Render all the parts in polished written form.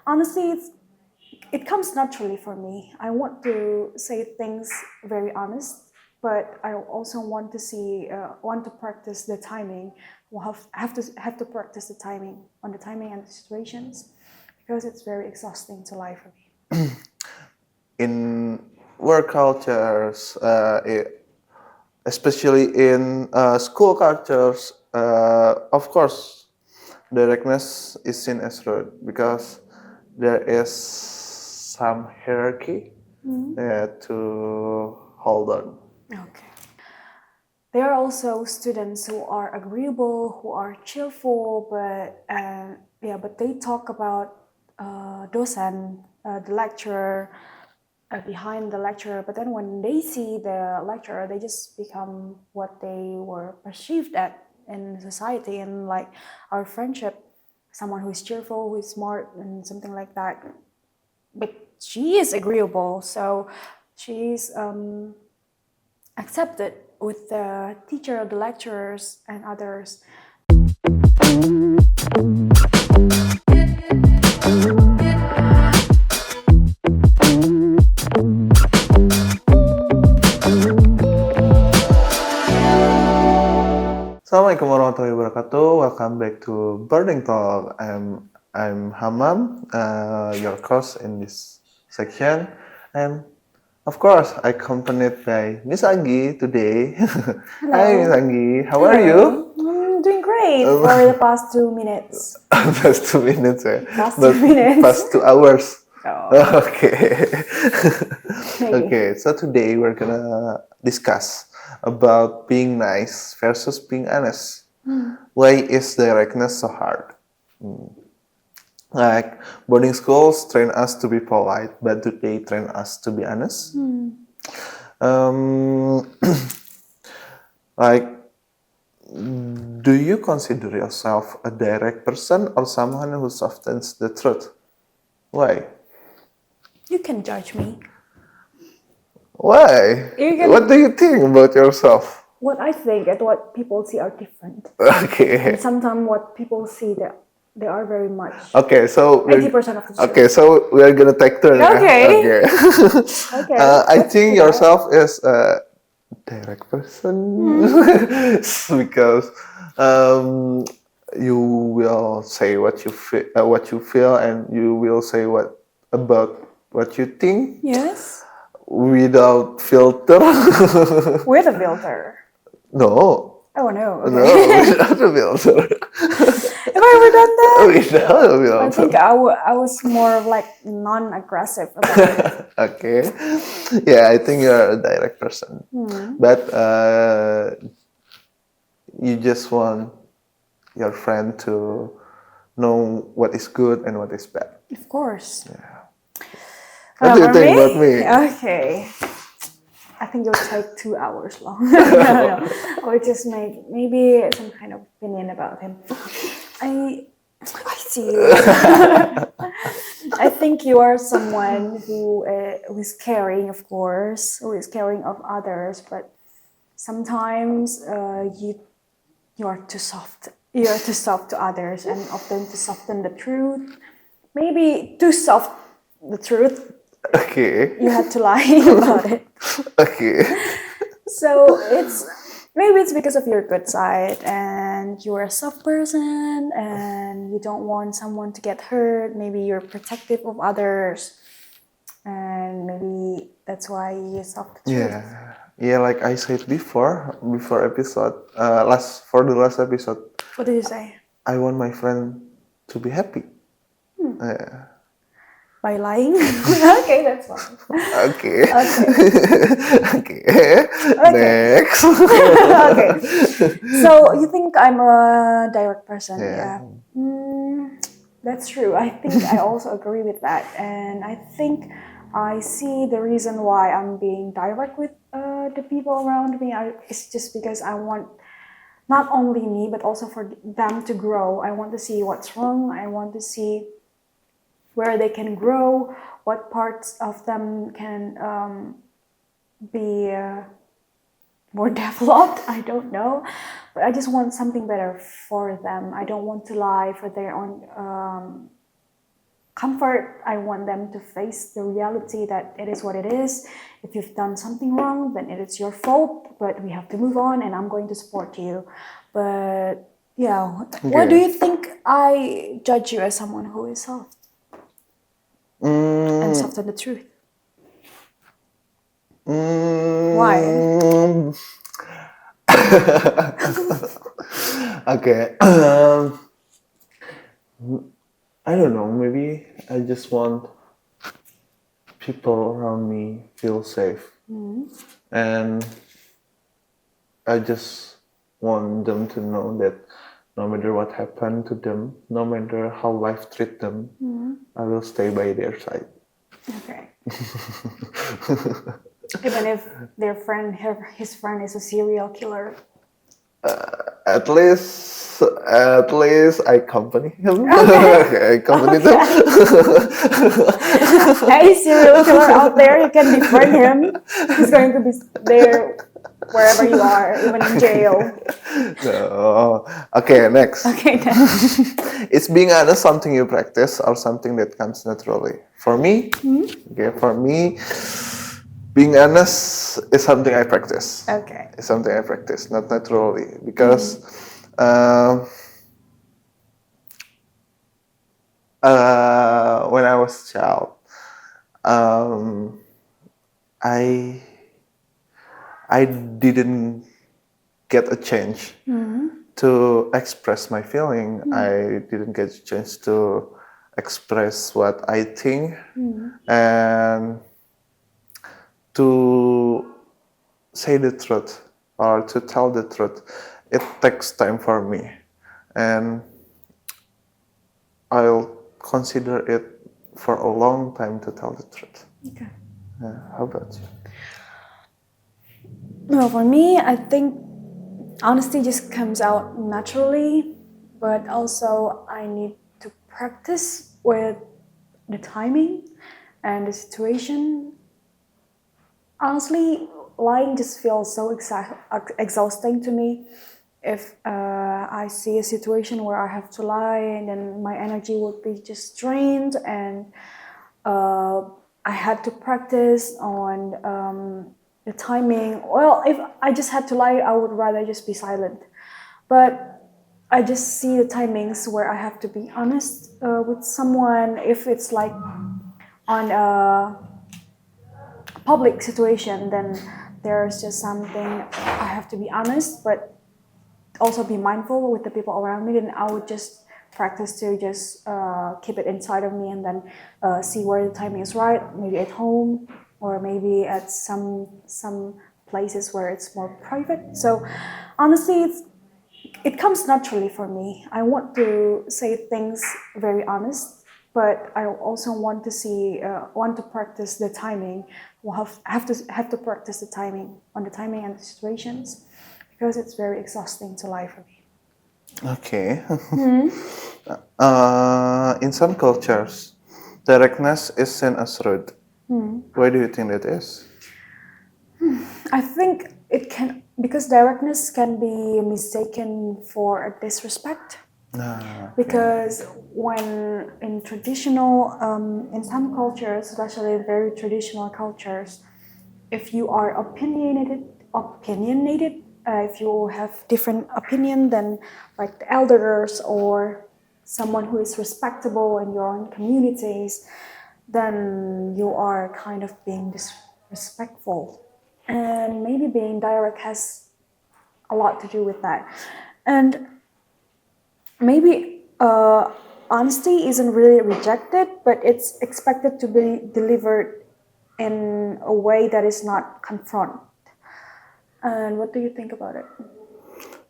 honestly, it comes naturally for me. I want to say things very honest, but I also want to practice the timing. We'll have to practice the timing on the timing and the situations, because it's very exhausting to lie for me. In work cultures, especially in school cultures, of course, directness is seen as rude because there is some hierarchy to hold on. Okay. There are also students who are agreeable, who are cheerful, but they talk about docent, the lecturer, behind the lecturer. But then when they see the lecturer, they just become what they were perceived at in society, and like our friendship, someone who is cheerful, who is smart, and something like that. But she is agreeable, so she's accepted with the teacher, the lecturers, and others. Assalamualaikum warahmatullahi wabarakatuh. Welcome back to Burning Talk. I'm Hammam, your host in this section, and of course, I accompanied by Miss Anggi today. Hi, Miss Anggi. How are you? I'm doing great for the past 2 minutes. Past 2 minutes, eh? Past 2 minutes. Past 2 hours. Oh. Okay. Okay. So today we're gonna discuss about being nice versus being honest. Why is directness so hard? Like boarding schools train us to be polite, but do they train us to be honest? Um, like, do you consider yourself a direct person or someone who softens the truth? Why? You can judge me. Why? What do you think about yourself? What I think and what people see are different. Okay. And sometimes what people see, they are very much. Okay, so 80% of the truth. Okay, so we're gonna take turn. Okay. Okay. I think yourself is a direct person because you will say what you feel, and you will say about what you think. Yes. Without filter. With a filter. No. Oh no. Okay. No, without a filter. Have I ever done that? Without a filter. I think I was more like non-aggressive about it. Okay. Yeah, I think you're a direct person. But you just want your friend to know what is good and what is bad. Of course. Yeah. What do you think about me? Okay. I think you'll take 2 hours long. No. Or just make maybe some kind of opinion about him. I see you. I think you are someone who is caring, of course, who is caring of others, but sometimes you are too soft. You are too soft to others, and often to soften the truth. Maybe too soft the truth. Okay. You had to lie about it. Okay. So maybe it's because of your good side, and you're a soft person, and you don't want someone to get hurt. Maybe you're protective of others, and maybe that's why you soft the truth. Yeah. Like I said before episode, the last episode. What did you say? I want my friend to be happy. By lying? Okay, that's fine. Okay. Okay. Next. Okay. So you think I'm a direct person? Yeah. That's true. I think I also agree with that, and I think I see the reason why I'm being direct with the people around me. It's just because I want not only me, but also for them to grow. I want to see what's wrong. I want to see where they can grow, what parts of them can be more developed. I don't know, but I just want something better for them. I don't want to lie for their own comfort. I want them to face the reality that it is what it is. If you've done something wrong, then it is your fault, but we have to move on and I'm going to support you. But yeah, what do you think I judge you as someone who is soft? And soft on the truth. Why? Okay. I don't know, maybe I just want people around me feel safe. And I just want them to know that no matter what happened to them, no matter how life treat them, I will stay by their side. Okay. Even if their friend, his friend is a serial killer. At least I accompany him. I accompany them. Hey, serial killer out there, you can befriend him. He's going to be there wherever you are, even in jail. No. Okay, next. Okay, then. Is being honest something you practice or something that comes naturally? For me, being honest is something I practice. Okay. It's something I practice, not naturally, because when I was a child, I didn't get a chance to express my feeling. I didn't get a chance to express what I think and to say the truth or to tell the truth. It takes time for me, and I'll consider it for a long time to tell the truth. Okay. How about you? Well, for me, I think honesty just comes out naturally, but also I need to practice with the timing and the situation. Honestly, lying just feels so exhausting to me. If I see a situation where I have to lie, then my energy would be just drained, and I had to practice on the timing. Well, if I just had to lie, I would rather just be silent. But I just see the timings where I have to be honest with someone. If it's like on a public situation, then there's just something I have to be honest, but also be mindful with the people around me. Then I would just practice to just keep it inside of me and then see where the timing is right. Maybe at home or maybe at some places where it's more private. So honestly, it comes naturally for me. I want to say things very honest, but I also want to practice the timing. We'll have to practice the timing on the timing and the situations, because it's very exhausting to lie for me. Okay. In some cultures, directness is seen as rude. Why do you think that is? I think it can, because directness can be mistaken for a disrespect. Because when in in some cultures, especially very traditional cultures, if you are opinionated, if you have different opinion than like the elders or someone who is respectable in your own communities, then you are kind of being disrespectful. And maybe being direct has a lot to do with that. And maybe honesty isn't really rejected, but it's expected to be delivered in a way that is not confront. And what do you think about it?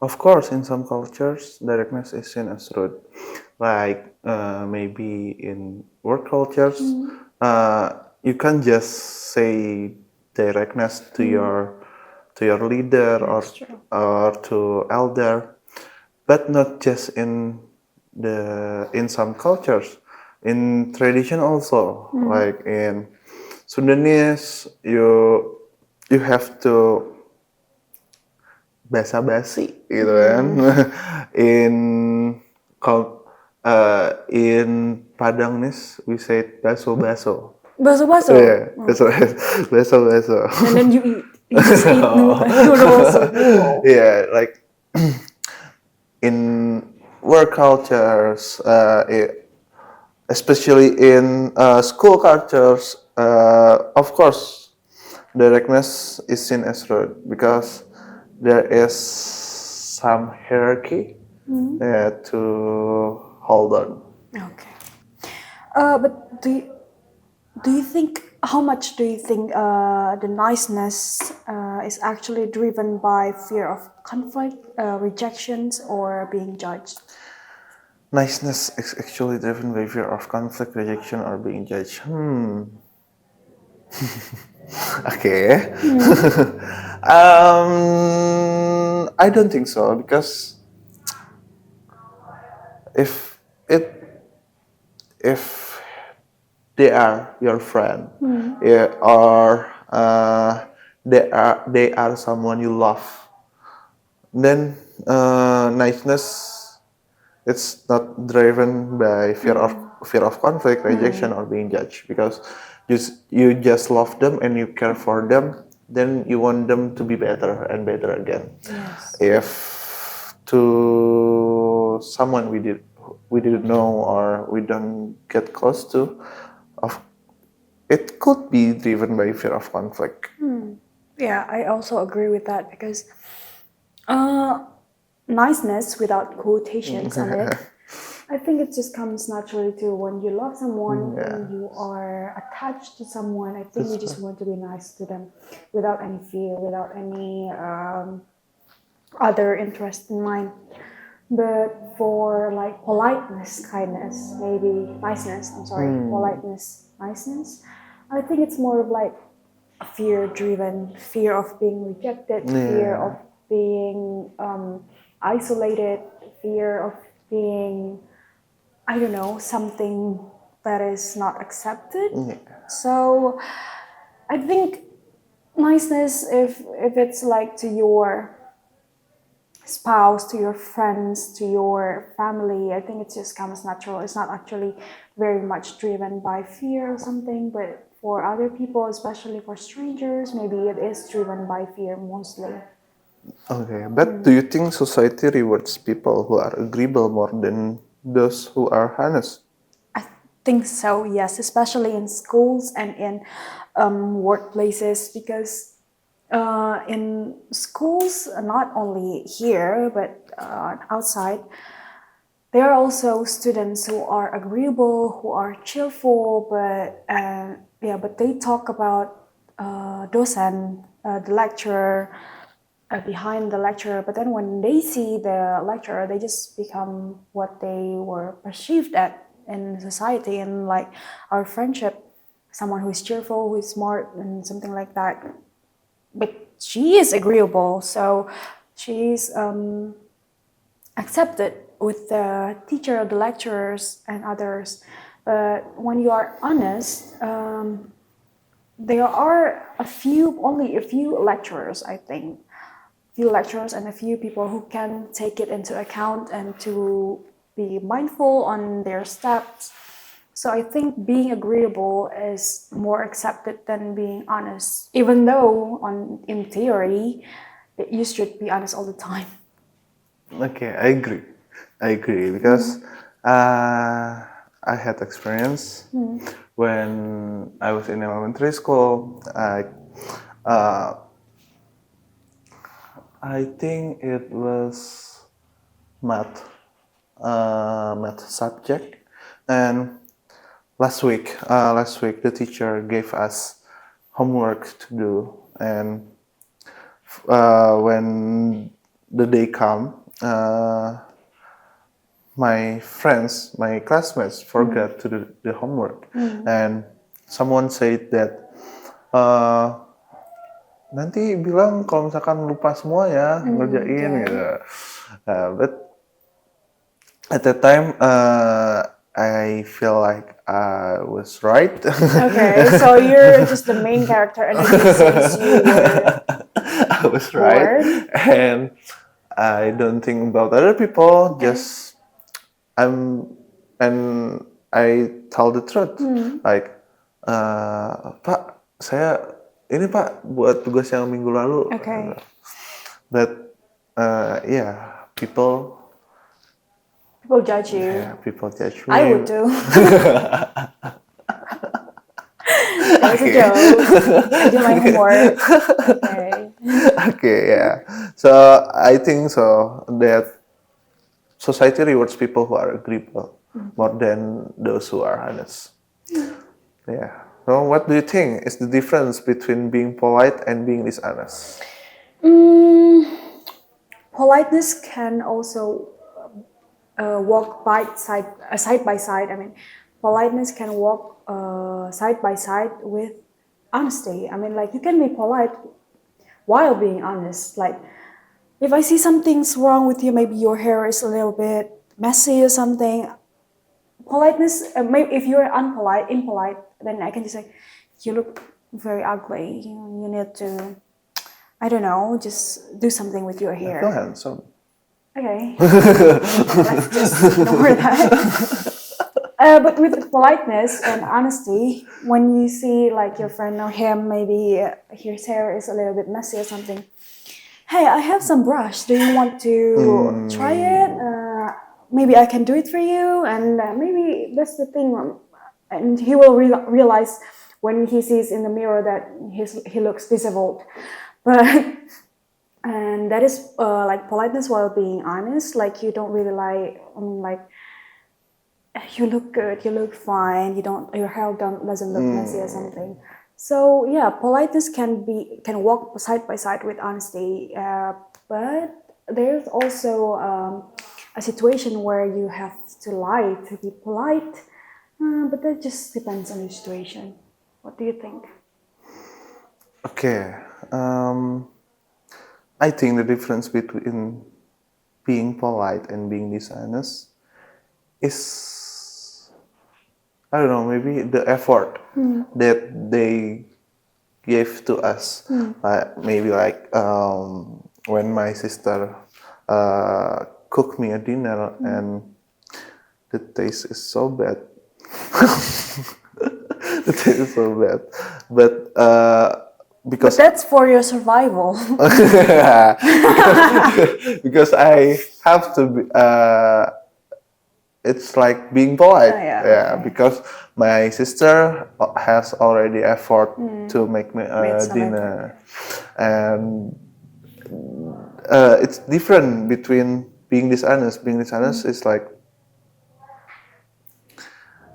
Of course, in some cultures, directness is seen as rude. Like maybe in work cultures, you can't just say directness to your leader or to elder, but not just in some cultures, in tradition also. Like in Sundanese, you have to basa-basi gitu kan. in Padangness, we say baso-baso. Baso-baso. Yeah, baso-baso. And then you eat. You just eat noodles with meatball. Yeah, like in work cultures, especially in school cultures, of course, directness is seen as rude because there is some hierarchy to hold on. Okay. But do you think, how much do you think the niceness is actually driven by fear of conflict, rejections, or being judged? Niceness is actually driven by fear of conflict, rejection, or being judged. Okay. I don't think so because if it if they are your friend, yeah, or they are someone you love, then niceness it's not driven by fear of conflict, rejection, or being judged because you just love them and you care for them. Then you want them to be better and better again. Yes. If to someone we didn't know or we don't get close to, of it could be driven by fear of conflict. Yeah, I also agree with that because niceness without quotations on it, I think it just comes naturally to when you love someone, when you are attached to someone. I think you just want to be nice to them without any fear, without any other interest in mind. But for like politeness, kindness, maybe niceness, I'm sorry, politeness, niceness, I think it's more of like a fear driven, fear of being rejected, fear of being isolated, fear of being, I don't know, something that is not accepted. So I think niceness, if it's like to your spouse, to your friends, to your family, I think it just comes natural. It's not actually very much driven by fear or something, but for other people, especially for strangers, maybe it is driven by fear mostly. Okay, but do you think society rewards people who are agreeable more than those who are honest? I think so, yes, especially in schools and in workplaces, because in schools, not only here but outside, there are also students who are agreeable, who are cheerful, but they talk about docent, the lecturer, behind the lecturer. But then when they see the lecturer, they just become what they were perceived at in society and like our friendship. Someone who is cheerful, who is smart, and something like that. But she is agreeable, so she's accepted with the teacher, the lecturers, and others. But when you are honest, there are only a few lecturers, I think, few lecturers and a few people who can take it into account and to be mindful on their steps. So I think being agreeable is more accepted than being honest, even though in theory you should be honest all the time. Okay, I agree because I had experience when I was in elementary school. I think it was math, math subject, and last week the teacher gave us homework to do, and when the day come, my friends, my classmates forgot to do the homework, and someone said that nanti bilang kalau misalkan lupa semua ya ngerjain gitu. But at that time, I feel like I was right. Okay, so you're just the main character, and then since you were I was right, and I don't think about other people. Just I'm, and I tell the truth. Like, Pak, saya ini Pak buat tugas yang minggu lalu. Okay. But yeah, people judge you. Yeah, people judge me. I would too. That was a joke. I do my homework. Okay. Okay, yeah. So I think so that society rewards people who are agreeable more than those who are honest. Yeah. So what do you think is the difference between being polite and being dishonest? Politeness can also walk side by side. I mean, politeness can walk side by side with honesty. I mean, like you can be polite while being honest. Like if I see something's wrong with you, maybe your hair is a little bit messy or something. Politeness, maybe if you're impolite, then I can just say, you look very ugly. You need to, I don't know, just do something with your hair. I feel handsome. Okay. Let's just ignore that. But with politeness and honesty, when you see like your friend or him, maybe his hair is a little bit messy or something. Hey, I have some brush. Do you want to try it? Maybe I can do it for you. And maybe that's the thing. And he will realize when he sees in the mirror that he looks disabled. But and that is like politeness while being honest. Like you don't really like you look good, you look fine, your hair doesn't look messy or something. So yeah, politeness can walk side by side with honesty, but there's also a situation where you have to lie to be polite, but that just depends on the situation. What do you think? Okay, I think the difference between being polite and being dishonest is, I don't know, maybe the effort that they gave to us. Maybe when my sister cooked me a dinner and the taste is so bad. The taste is so bad. But because that's for your survival. because I have to be, it's like being polite. Okay. Because my sister has already effort to make me a dinner, and it's different between being dishonest. Being dishonest is like,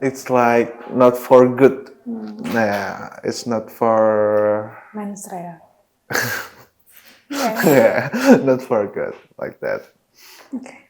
it's like not for good. Nah, it's not for Mensreya. Yeah, not for good, like that. Okay.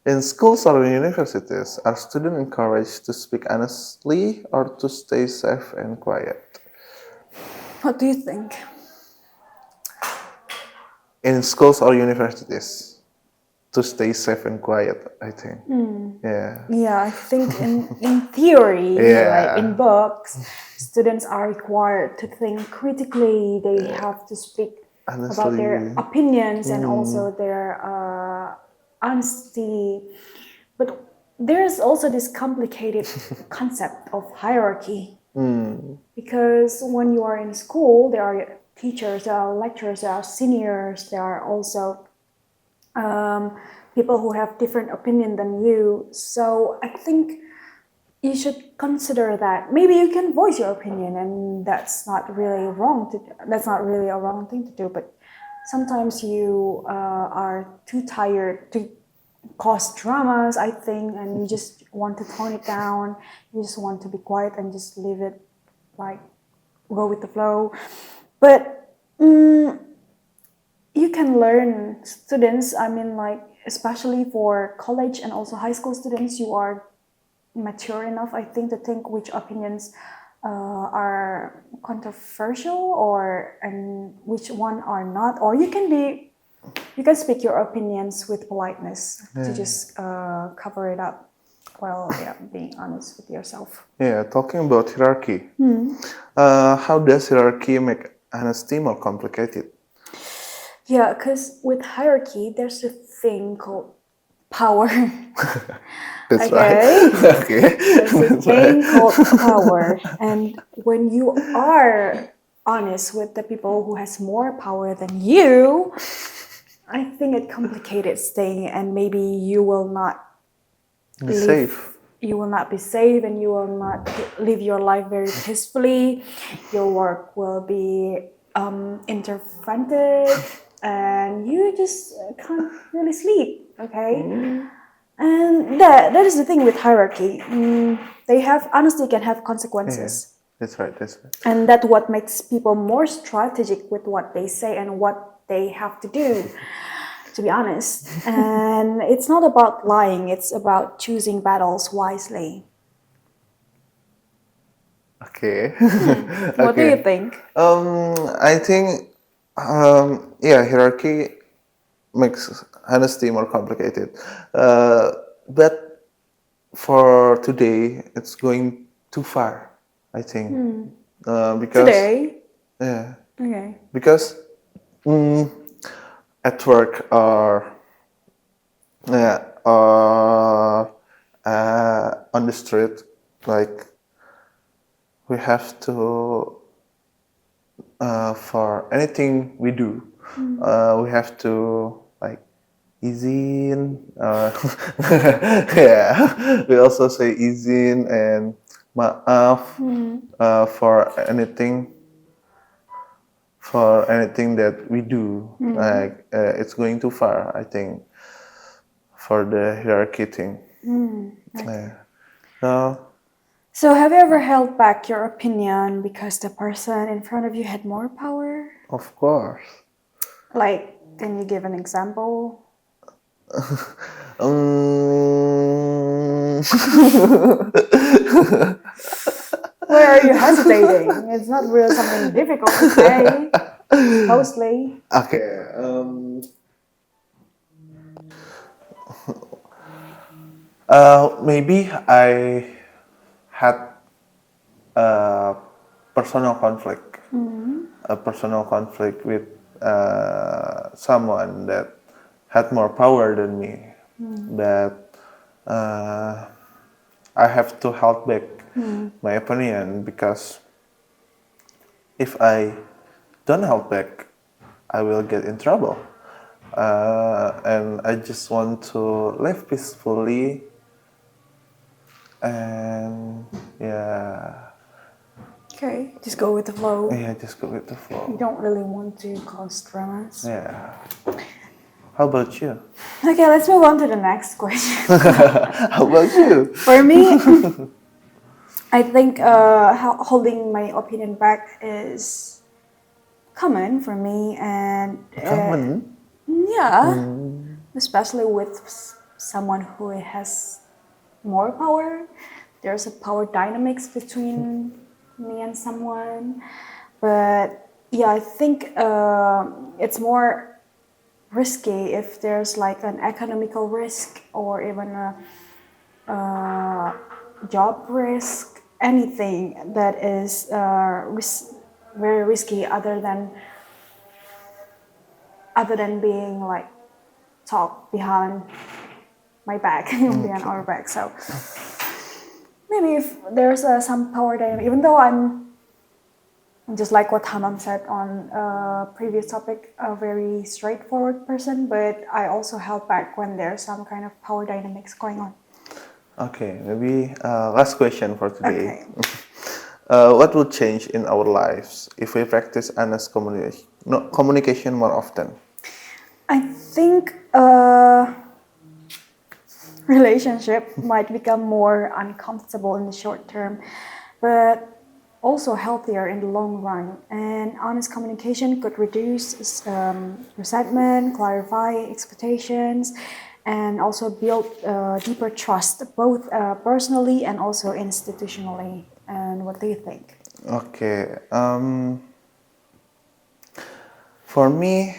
In schools or universities, are students encouraged to speak honestly or to stay safe and quiet? What do you think? In schools or universities, to stay safe and quiet, I think. Yeah. Yeah, I think in theory, like in books, students are required to think critically. They have to speak about their opinions and also their honesty. But there's also this complicated concept of hierarchy. Because when you are in school, there are teachers, there are lecturers, there are seniors, there are also people who have different opinion than you. So I think you should consider that. Maybe you can voice your opinion, and that's not really wrong. That's not really a wrong thing to do. But sometimes you are too tired to cause dramas, I think, and you just want to tone it down. You just want to be quiet and just leave it, like go with the flow. But you can learn, students, I mean, like, especially for college and also high school students, you are mature enough, I think, to think which opinions are controversial and which one are not. Or you can speak your opinions with politeness to just cover it up while being honest with yourself. Yeah, talking about hierarchy. How does hierarchy make honesty more complicated? Yeah, because with hierarchy, there's a thing called power. That's Okay. right. Okay. There's a That's thing right. called power, and when you are honest with the people who has more power than you, I think it complicates thing, and maybe you will not Be live. safe. You will not be safe, and you will not live your life very peacefully. Your work will be interrupted, and you just can't really sleep. Okay. And that is the thing with hierarchy. They have honesty can have Yeah. consequences, That's right. That's right. and that's what makes people more strategic with what they say and what they have to do. To be honest, and it's not about lying; it's about choosing battles wisely. Okay. What do you Okay. think? I think, yeah, hierarchy makes honesty more complicated. But for today, it's going too far, I think. Because, Today, yeah, okay. because at work or, yeah, or on the street, like, we have to, for anything we do, we have to, like, izin. Yeah, we also say izin and maaf for anything that we do. Like, it's going too far, I think, for the hierarchy thing. Okay. So, So, have you ever held back your opinion because the person in front of you had more power? of course. Like, can you give an example? Um, Why are you hesitating? It's not really something difficult to say, supposedly. okay. Maybe I had a personal conflict, a personal conflict with someone that had more power than me. That I have to hold back my opinion because if I don't hold back, I will get in trouble. And I just want to live peacefully and yeah, Okay, just go with the flow. yeah, just go with the You flow. don't really want to cause dramas. Yeah. How about you? Okay, let's move on to the next question. How about you? For me, I think holding my opinion back is common for me, and Common? yeah, especially with someone who has more power. There's a power dynamics between me and someone, but yeah, I think it's more risky if there's like an economical risk or even a job risk, anything that is very risky other than being like talk behind my back behind our back. So maybe if there's some power dynamic, even though I'm just like what Hammam said on a previous topic, a very straightforward person, but I also held back when there's some kind of power dynamics going on. Okay, maybe last question for today. Okay. What would change in our lives if we practice honest communication, no, communication more often? I think relationship might become more uncomfortable in the short term, but also healthier in the long run. And honest communication could reduce resentment, clarify expectations, and also build deeper trust, both personally and also institutionally. And what do you think? Okay, for me,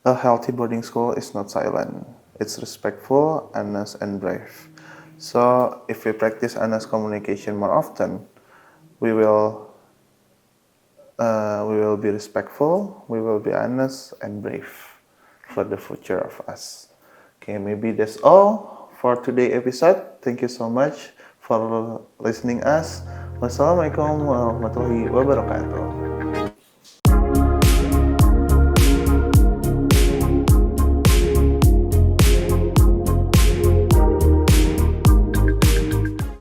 a healthy boarding school is not silent. It's respectful, honest, and brave. So, if we practice honest communication more often, we will we will be respectful, we will be honest and brave for the future of us. Okay, maybe that's all for today episode. Thank you so much for listening us. Wassalamualaikum warahmatullahi wabarakatuh.